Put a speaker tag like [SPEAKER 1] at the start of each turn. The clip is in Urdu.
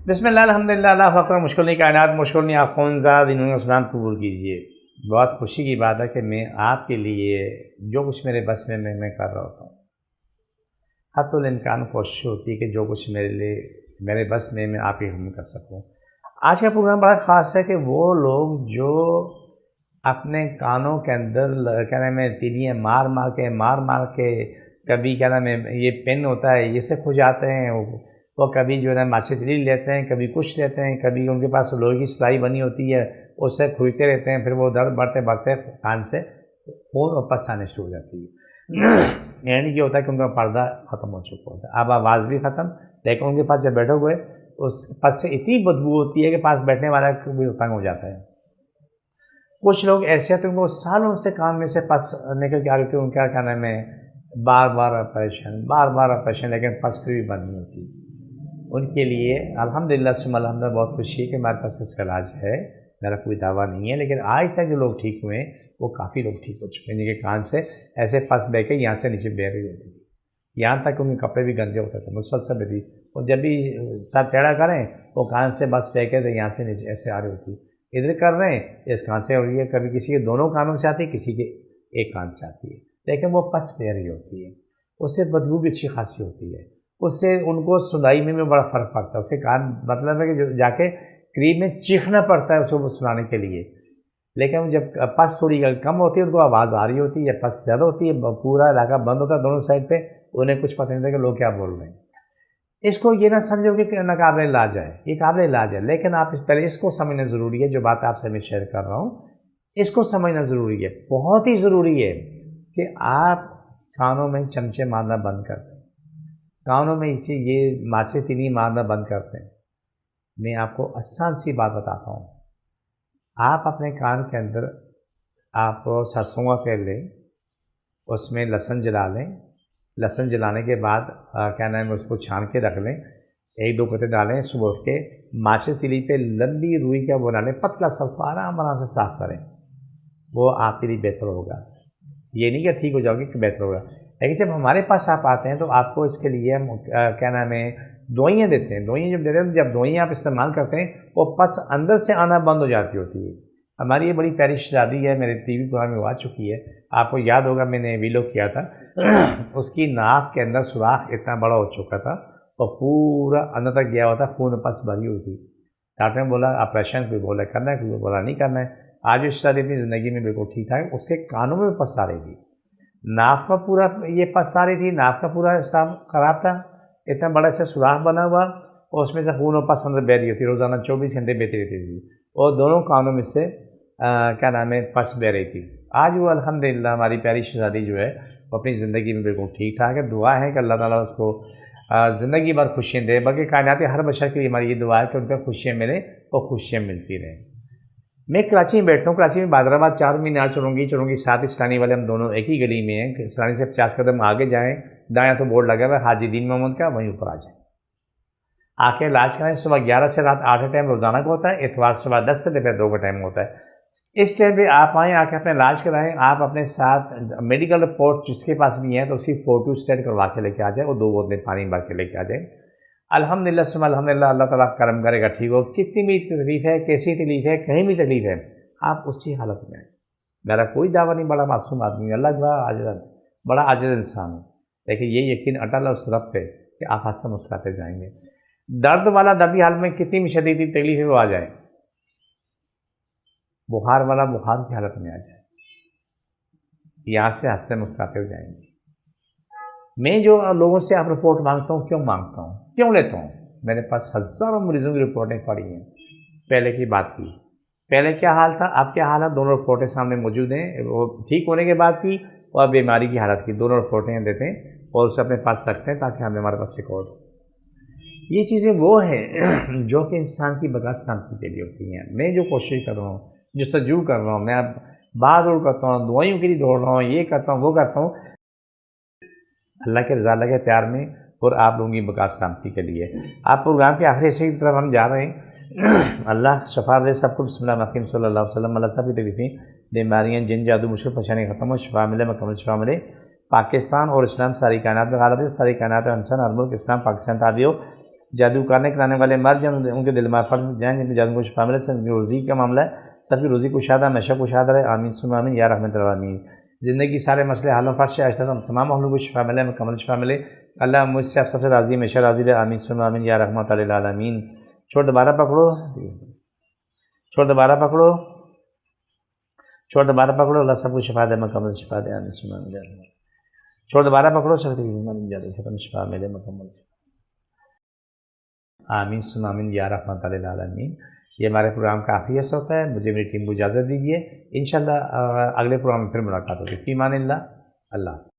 [SPEAKER 1] بسم اللہ الحمدللہ اللہ اکبر مشکل نہیں کائنات مشکل نہیں آخونزاد انہوں نے اسلام قبول کیجئے۔ بہت خوشی کی بات ہے کہ میں آپ کے لیے جو کچھ میرے بس میں کر رہا ہوتا ہوں۔ حتی الامکان کوشش ہوتی ہے کہ جو کچھ میرے بس میں آپ کی خدمت کر سکوں۔ آج کا پروگرام بڑا خاص ہے کہ وہ لوگ جو اپنے کانوں کے اندر کیا نام ہے تیلیاں مار کے کبھی کیا نام ہے یہ پین ہوتا ہے یہ سے کھو جاتے ہیں، وہ کبھی جو ہے نا ماچھی تیلی لیتے ہیں، کبھی کچھ لیتے ہیں، کبھی ان کے پاس لوہے کی سلائی بنی ہوتی ہے اس سے کھوجتے رہتے ہیں، پھر وہ درد بڑھتے کان سے خون اور پس آنے شروع ہو جاتی ہے۔ یعنی یہ ہوتا ہے کہ ان کا پردہ ختم ہو چکا ہوتا ہے، اب آواز بھی ختم، لیکن ان کے پاس جب بیٹھے ہوئے اس پس سے اتنی بدبو ہوتی ہے کہ پاس بیٹھنے والا بھی تنگ ہو جاتا ہے۔ کچھ لوگ ایسے ہیں تو ان کو سالوں سے کان میں سے پس نکل کے آ رہی تھی، ان کا کیا نام ہے بار بار آپریشن لیکن پس پھر بھی بند نہیں ہوتی۔ ان کے لیے الحمدللہ ثم الحمدللہ بہت خوشی ہے کہ ہمارے پاس اس کا علاج ہے، میرا کوئی دعویٰ نہیں ہے، لیکن آج تک جو لوگ ٹھیک ہوئے ہیں وہ کافی لوگ ٹھیک ہو چکے ہیں جن کے کان سے ایسے پس بہ کے یہاں سے نیچے بہ رہی ہوتی تھی، یہاں تک ان کے کپڑے بھی گندے ہوتے تھے مسلسل بھی، اور جب بھی سر ٹیڑھا کریں وہ کان سے بس بہ کے یہاں سے نیچے ایسے آ رہی ہوتی، ادھر کر رہے ہیں اس کان سے ہو رہی ہے، کبھی کسی کے دونوں کانوں سے آتی ہے، کسی کے ایک کان سے آتی ہے، لیکن وہ پس بہ رہی ہوتی ہے، اس سے بدبو بھی اچھی خاصی ہوتی ہے، اس سے ان کو سنائی میں بڑا فرق پڑتا ہے، اس کے کان مطلب ہے کہ جا کے قریب میں چیخنا پڑتا ہے اس کو سنانے کے لیے، لیکن جب پس تھوڑی کم ہوتی ہے ان کو آواز آ رہی ہوتی ہے، یا پس زیادہ ہوتی ہے پورا علاقہ بند ہوتا ہے دونوں سائڈ پہ، انہیں کچھ پتہ نہیں ہوتا کہ لوگ کیا بول رہے ہیں۔ اس کو یہ نہ سمجھو کہ ناقابل علاج ہے، یہ قابل علاج ہے، لیکن آپ پہلے اس کو سمجھنا ضروری ہے، جو بات آپ سے میں شیئر کر رہا ہوں اس کو سمجھنا ضروری ہے، بہت ہی ضروری ہے کہ آپ کانوں میں چمچے مارنا بند کر دیں، کانوں میں یہ ماچھے تیلی مارنا بند کرتے ہیں۔ میں آپ کو آسان سی بات بتاتا ہوں، آپ اپنے کان کے اندر آپ سرسوں کا تیل لیں، اس میں لہسن جلا لیں، لہسن جلانے کے بعد کیا نام ہے اس کو چھان کے رکھ لیں، ایک دو قطعے ڈالیں، صبح اٹھ کے ماچھے تیلی پہ لمبی روئی کا وہ ڈالیں، پتلا سا آرام سے صاف کریں، وہ آپ کے لیے بہتر ہوگا۔ یہ نہیں کہ ٹھیک ہو جاؤ گے کہ بہتر ہوگا، لیکن جب ہمارے پاس آپ آتے ہیں تو آپ کو اس کے لیے کیا نام ہے دوائیاں دیتے ہیں، دوائیاں جب دیتے ہیں جب دوائیاں آپ استعمال کرتے ہیں وہ پس اندر سے آنا بند ہو جاتی ہوتی ہے۔ ہماری یہ بڑی پیاری شہزادی ہے، میرے ٹی وی پروگرام میں آ چکی ہے، آپ کو یاد ہوگا میں نے ویلوگ کیا تھا، اس کی ناک کے اندر سوراخ اتنا بڑا ہو چکا تھا اور پورا اندر تک گیا ہوا تھا، خون پس بھری ہوئی تھی، ڈاکٹر نے بولا آپریشن، کوئی بولا کرنا ہے، کوئی بولا نہیں کرنا ہے۔ آج اس شہزادی اپنی زندگی میں بالکل ٹھیک ٹھاک، اس کے کانوں میں پس آ رہی تھی، ناف کا پورا یہ پس آ رہی تھی، ناف کا پورا حساب خراب تھا، اتنا بڑا سے سوراخ بنا ہوا اور اس میں سے خون و پس اندر بہ رہی ہوتی، روزانہ 24 گھنٹے بہتی رہتی تھی، اور دونوں کانوں میں سے کیا نام ہے پس بہ رہی تھی۔ آج وہ الحمدللہ ہماری پیاری شہزادی جو ہے وہ اپنی زندگی میں بالکل ٹھیک ٹھاک ہے، دعا ہے کہ اللہ تعالیٰ اس کو زندگی بھر خوشیاں دے، بلکہ کائناتی ہر بشر کے لیے ہماری یہ دعا ہے کہ ان کو خوشیاں ملیں اور خوشیاں ملتی رہیں۔ میں کراچی میں بیٹھتا ہوں، کراچی میں بادر آباد 4 مینار چلوں گی ساتھ ہی سلانی والے، ہم دونوں ایک ہی گلی میں ہیں، سلانی سے 50 قدم آگے جائیں دایاں تو بورڈ لگا ہوا ہے حاجی دین محمد کا، وہیں اوپر آ جائیں، آ کے علاج کریں، صبح 11 سے رات 8 کا ٹائم روزانہ کا ہوتا ہے، اتوار صبح 10 سے دوپہر 2 کا ٹائم ہوتا ہے، اس ٹائم پہ آپ آئیں، آ کے اپنا علاج کرائیں، آپ اپنے ساتھ میڈیکل رپورٹ جس کے پاس بھی ہیں تو اسی فوٹو اسٹیٹ کروا کے لے کے آ جائیں اور 2 بوتلیں پانی بھر کے لے کے آ جائیں، الحمدللہ ثم الحمدللہ اللہ تعالیٰ کرم کرے گا ٹھیک ہو، کتنی بھی تکلیف ہے، کیسی تکلیف ہے، کہیں بھی تکلیف ہے، آپ اسی حالت میں ہیں۔ میرا کوئی دعویٰ نہیں، بڑا معصوم آدمی ہے، اللہ بڑا عاجز انسان ہے، لیکن یہ یقین اٹل ہے اس رب پہ کہ آپ ہنستے مسکراتے جائیں گے، درد والا دردی حال میں کتنی بھی شدید تکلیف ہے وہ آ جائے، بخار والا بخار کی حالت میں آ جائے، یہاں سے ہنستے مسکراتے ہو جائیں گے۔ میں جو لوگوں سے آپ رپورٹ مانگتا ہوں، کیوں مانگتا ہوں، کیوں لیتا ہوں؟ میرے پاس ہزاروں مریضوں کی رپورٹیں پڑی ہیں، پہلے کی بات کی، پہلے کیا حال تھا اب کیا حال ہے، دونوں رپورٹیں سامنے موجود ہیں، وہ ٹھیک ہونے کے بعد کی اور بیماری کی حالت کی دونوں رپورٹیں دیتے ہیں اور اسے اپنے پاس رکھتے ہیں تاکہ ہمارے پاس ریکارڈ ہو۔ یہ چیزیں وہ ہیں جو کہ انسان کی بقا سلامتی کے لیے ہوتی ہیں۔ میں جو کوشش کر رہا ہوں، جستجو کر رہا ہوں، میں اب بعض اور کرتا ہوں، دوائیوں کے لیے دوڑ رہا ہوں، یہ کرتا ہوں وہ کرتا ہوں، اللہ کے رضا اللہ کے پیار میں اور آپ لوگوں کی بقا سلامتی کے لیے۔ آپ پروگرام کے آخری حصے کی طرف ہم جا رہے ہیں، اللہ شفا دے سب کو، بسم اللہ الرحمن الرحیم، صلی اللہ علیہ وسلم، اللہ سب کی تکلیفیں بیماریاں جن جادو مشکل پریشانی ختم ہو، شفا ملے، مکمل شفا ملے، پاکستان اور اسلام ساری کائنات میں غالب ہے، ساری کائنات میں انسان ہر ملک اسلام پاکستان تعبی ہو، جادو کرنے کرانے والے مر جائیں، ان کے دل میں پھٹ جائیں، جن کو جادو کو شفا ملے، سب کی روزی کا معاملہ ہے، سب کی روزی کشادہ ہمیشہ کشادہ رہے، آمین ثم آمین یا رحمت العالمین۔ زندگی سارے مسئلے حل و فٹ سے آہستہ تمام محلوں کو شفا ملے، مکمل شفا ملے، اللہ مجھ سے آپ سب سے راضی، ہمیشہ راضی رہے، آمین ثم آمین یا رحمت العالمین۔ چھوڑ دوبارہ پکڑو، چھوڑ دوبارہ پکڑو، چھوڑ دوبارہ پکڑو، اللہ سب کو شفا دے، مکمل شفا دے، آمین ثم آمین یا رحمت۔ چھوڑ دوبارہ پکڑو، سب کو ختم شفا ملے، مکمل آمین ثم آمین یا رحمت العالمین۔ یہ ہمارے پروگرام کا آخری حصہ ہوتا ہے، مجھے میری ٹیم کو اجازت دیجیے، انشاءاللہ اگلے پروگرام میں پھر ملاقات ہوگی، فی امان اللہ، اللہ۔